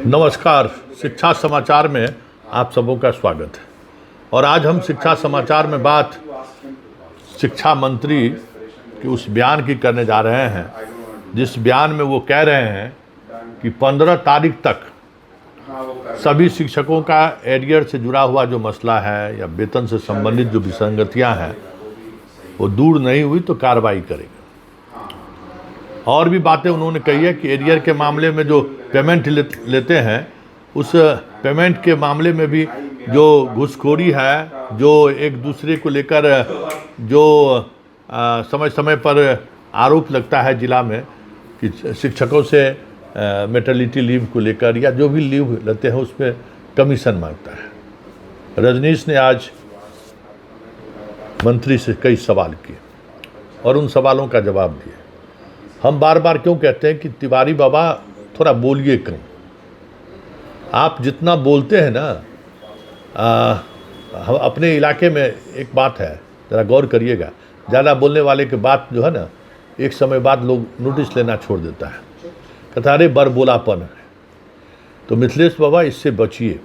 नमस्कार। शिक्षा समाचार में आप सबों का स्वागत है। और आज हम शिक्षा समाचार में बात शिक्षा मंत्री के उस बयान की करने जा रहे हैं, जिस बयान में वो कह रहे हैं कि 15 तारीख तक सभी शिक्षकों का एरियर से जुड़ा हुआ जो मसला है या वेतन से संबंधित जो विसंगतियां हैं वो दूर नहीं हुई तो कार्रवाई करेंगे। और भी बातें उन्होंने कही है कि एरियर के मामले में जो पेमेंट लेते हैं उस पेमेंट के मामले में भी जो घूसखोरी है, जो एक दूसरे को लेकर जो समय समय पर आरोप लगता है जिला में कि शिक्षकों से मैटरनिटी लीव को लेकर या जो भी लीव लेते हैं उसमें कमीशन मांगता है। रजनीश ने आज मंत्री से कई सवाल किए और उन सवालों का जवाब दिए। हम बार बार क्यों कहते हैं कि तिवारी बाबा थोड़ा बोलिए कम। आप जितना बोलते हैं ना, हम अपने इलाके में एक बात है, ज़रा गौर करिएगा, ज़्यादा बोलने वाले के बात जो है ना, एक समय बाद लोग नोटिस लेना छोड़ देता है, कहता अरे बरबोलापन है। तो मिथिलेश बाबा इससे बचिए।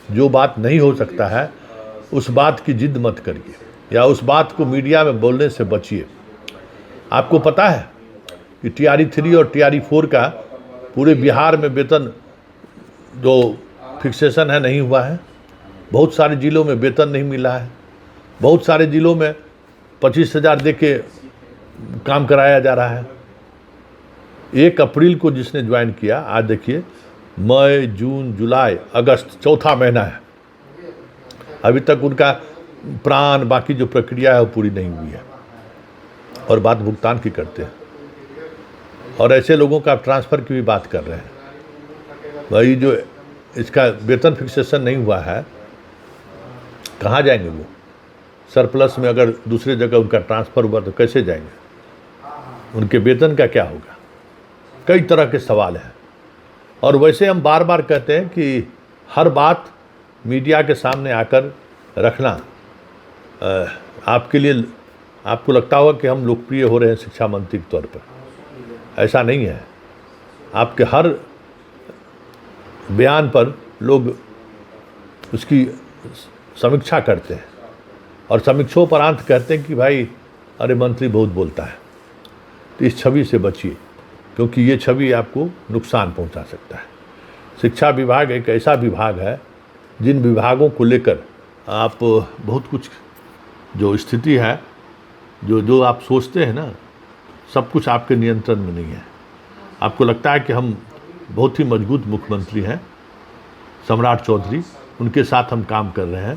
जो बात नहीं हो सकता है उस बात की जिद मत करिए या उस बात को मीडिया में बोलने से बचिए। आपको पता है कि TRE 3 और TRE 4 का पूरे बिहार में वेतन जो फिक्सेशन है नहीं हुआ है। बहुत सारे ज़िलों में वेतन नहीं मिला है। बहुत सारे ज़िलों में 25,000 दे के काम कराया जा रहा है। 1 अप्रैल को जिसने ज्वाइन किया, आज देखिए मई, जून, जुलाई, अगस्त, चौथा महीना है, अभी तक उनका प्राण बाकी जो प्रक्रिया है वो पूरी नहीं हुई है। और बात भुगतान की करते हैं और ऐसे लोगों का ट्रांसफ़र की भी बात कर रहे हैं। भाई जो इसका वेतन फिक्सेशन नहीं हुआ है, कहाँ जाएंगे वो? सरप्लस में अगर दूसरे जगह उनका ट्रांसफ़र हुआ तो कैसे जाएंगे? उनके वेतन का क्या होगा? कई तरह के सवाल हैं। और वैसे हम बार बार कहते हैं कि हर बात मीडिया के सामने आकर रखना आपके लिए, आपको लगता होगा कि हम लोकप्रिय हो रहे हैं शिक्षा मंत्री के तौर पर। ऐसा नहीं है। आपके हर बयान पर लोग उसकी समीक्षा करते हैं और समीक्षोपरांत कहते हैं कि भाई अरे मंत्री बहुत बोलता है। तो इस छवि से बचिए, क्योंकि ये छवि आपको नुकसान पहुंचा सकता है। शिक्षा विभाग एक ऐसा विभाग है जिन विभागों को लेकर आप बहुत कुछ जो स्थिति है, जो आप सोचते हैं ना, सब कुछ आपके नियंत्रण में नहीं है। आपको लगता है कि हम बहुत ही मजबूत मुख्यमंत्री हैं, सम्राट चौधरी, उनके साथ हम काम कर रहे हैं।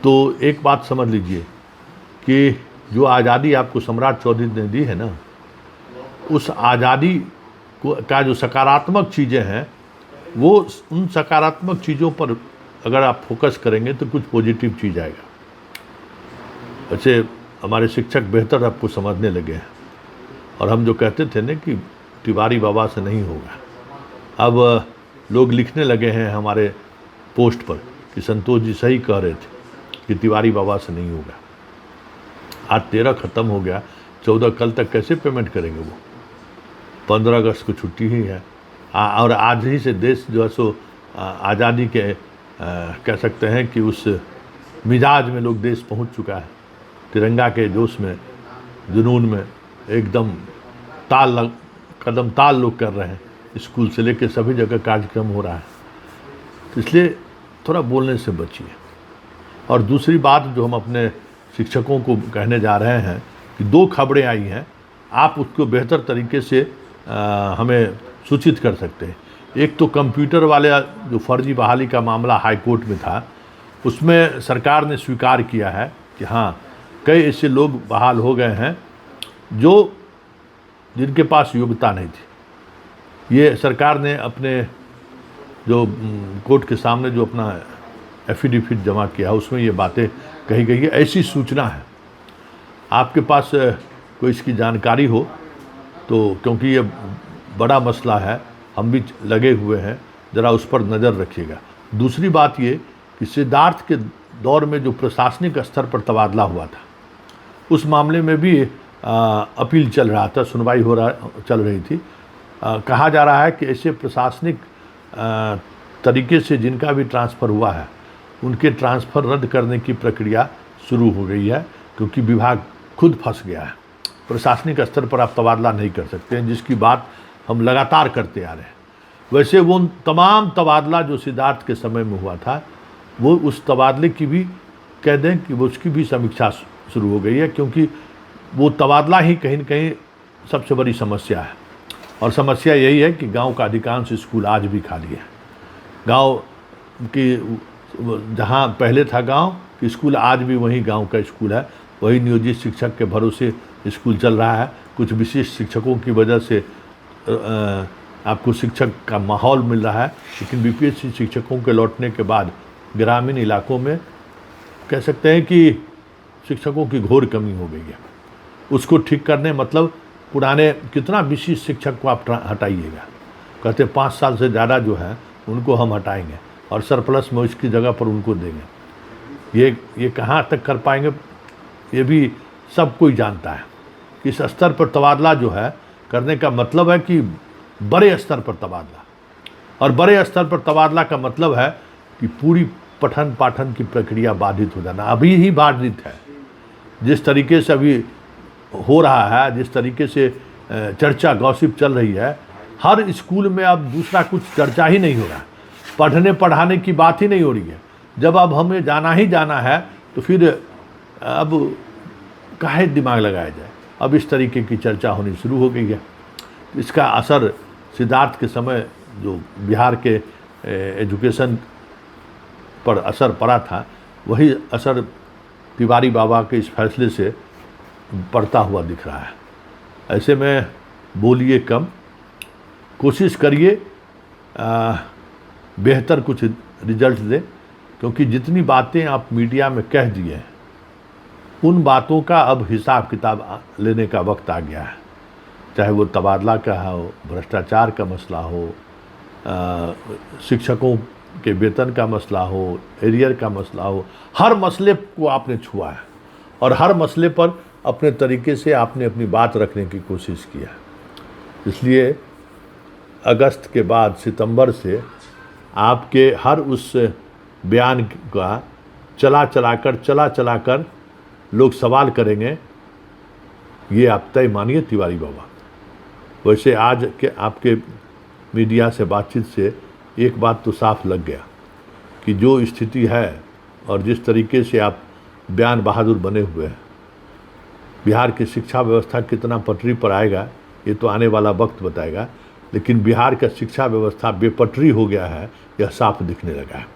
तो एक बात समझ लीजिए कि जो आज़ादी आपको सम्राट चौधरी ने दी है ना, उस आज़ादी को का जो सकारात्मक चीज़ें हैं, वो उन सकारात्मक चीज़ों पर अगर आप फोकस करेंगे तो कुछ पॉजिटिव चीज़ आएगा। वैसे हमारे शिक्षक बेहतर आपको समझने लगे हैं और हम जो कहते थे ना कि तिवारी बाबा से नहीं होगा, अब लोग लिखने लगे हैं हमारे पोस्ट पर कि संतोष जी सही कह रहे थे कि तिवारी बाबा से नहीं होगा। आज 13 ख़त्म हो गया, 14 कल तक कैसे पेमेंट करेंगे वो? 15 अगस्त को छुट्टी ही है और आज ही से देश जो है सो आज़ादी के कह सकते हैं कि उस मिजाज में लोग देश पहुंच चुका है। तिरंगा के जोश में, जुनून में एकदम कदम ताल लोग कर रहे हैं। स्कूल से लेकर सभी जगह कार्यक्रम हो रहा है। तो इसलिए थोड़ा बोलने से बचिए। और दूसरी बात जो हम अपने शिक्षकों को कहने जा रहे हैं कि 2 खबरें आई हैं, आप उसको बेहतर तरीके से हमें सूचित कर सकते हैं। एक तो कंप्यूटर वाले जो फर्जी बहाली का मामला हाई कोर्ट में था, उसमें सरकार ने स्वीकार किया है कि हाँ, कई ऐसे लोग बहाल हो गए हैं जिनके पास योग्यता नहीं थी। ये सरकार ने अपने जो कोर्ट के सामने जो अपना एफिडेविट जमा किया उसमें ये बातें कही गई है। ऐसी सूचना है। आपके पास कोई इसकी जानकारी हो तो, क्योंकि ये बड़ा मसला है, हम भी लगे हुए हैं, ज़रा उस पर नज़र रखिएगा। दूसरी बात ये कि सिद्धार्थ के दौर में जो प्रशासनिक स्तर पर तबादला हुआ था, उस मामले में भी अपील चल रहा था, सुनवाई चल रही थी। कहा जा रहा है कि ऐसे प्रशासनिक तरीके से जिनका भी ट्रांसफ़र हुआ है उनके ट्रांसफ़र रद्द करने की प्रक्रिया शुरू हो गई है, क्योंकि विभाग खुद फंस गया है। प्रशासनिक स्तर पर आप तबादला नहीं कर सकते हैं, जिसकी बात हम लगातार करते आ रहे हैं। वैसे वो तमाम तबादला जो सिद्धार्थ के समय में हुआ था, वो उस तबादले की भी कह दें कि वो उसकी भी समीक्षा शुरू हो गई है, क्योंकि वो तबादला ही कहीं न कहीं सबसे बड़ी समस्या है। और समस्या यही है कि गांव का अधिकांश स्कूल आज भी खाली है। गांव की जहां पहले था गांव कि स्कूल, आज भी वही गांव का स्कूल है, वही नियोजित शिक्षक के भरोसे स्कूल चल रहा है। कुछ विशिष्ट शिक्षकों की वजह से आपको शिक्षक का माहौल मिल रहा है, लेकिन बीपीएससी शिक्षकों के लौटने के बाद ग्रामीण इलाकों में कह सकते हैं कि शिक्षकों की घोर कमी हो गई है। उसको ठीक करने मतलब पुराने कितना विशिष्ट शिक्षक को आप हटाइएगा, कहते 5 साल से ज़्यादा जो है उनको हम हटाएंगे और सरप्लस में उसकी जगह पर उनको देंगे। ये कहाँ तक कर पाएंगे, ये भी सब कोई जानता है। इस स्तर पर तबादला जो है करने का मतलब है कि बड़े स्तर पर तबादला, और बड़े स्तर पर तबादला का मतलब है कि पूरी पठन पाठन की प्रक्रिया बाधित हो जाना। अभी ही बाधित है, जिस तरीके से अभी हो रहा है, जिस तरीके से चर्चा गॉसिप चल रही है, हर स्कूल में अब दूसरा कुछ चर्चा ही नहीं हो रहा है, पढ़ने पढ़ाने की बात ही नहीं हो रही है। जब अब हमें जाना ही जाना है तो फिर अब काहे दिमाग लगाया जाए, अब इस तरीके की चर्चा होनी शुरू हो गई है। इसका असर सिद्धार्थ के समय जो बिहार के एजुकेशन पर असर पड़ा था, वही असर तिवारी बाबा के इस फैसले से पड़ता हुआ दिख रहा है। ऐसे में बोलिए कम, कोशिश करिए बेहतर कुछ रिजल्ट दें, क्योंकि जितनी बातें आप मीडिया में कह दिए हैं उन बातों का अब हिसाब किताब लेने का वक्त आ गया है। चाहे वो तबादला का हो, भ्रष्टाचार का मसला हो, शिक्षकों के वेतन का मसला हो, एरियर का मसला हो, हर मसले को आपने छुआ है और हर मसले पर अपने तरीके से आपने अपनी बात रखने की कोशिश किया। इसलिए अगस्त के बाद सितंबर से आपके हर उस बयान का चला चलाकर लोग सवाल करेंगे, ये आप तय मानिए तिवारी बाबा। वैसे आज के आपके मीडिया से बातचीत से एक बात तो साफ लग गया कि जो स्थिति है और जिस तरीके से आप बयान बहादुर बने हुए हैं, बिहार की शिक्षा व्यवस्था कितना पटरी पर आएगा ये तो आने वाला वक्त बताएगा, लेकिन बिहार का शिक्षा व्यवस्था बेपटरी हो गया है, यह साफ दिखने लगा है।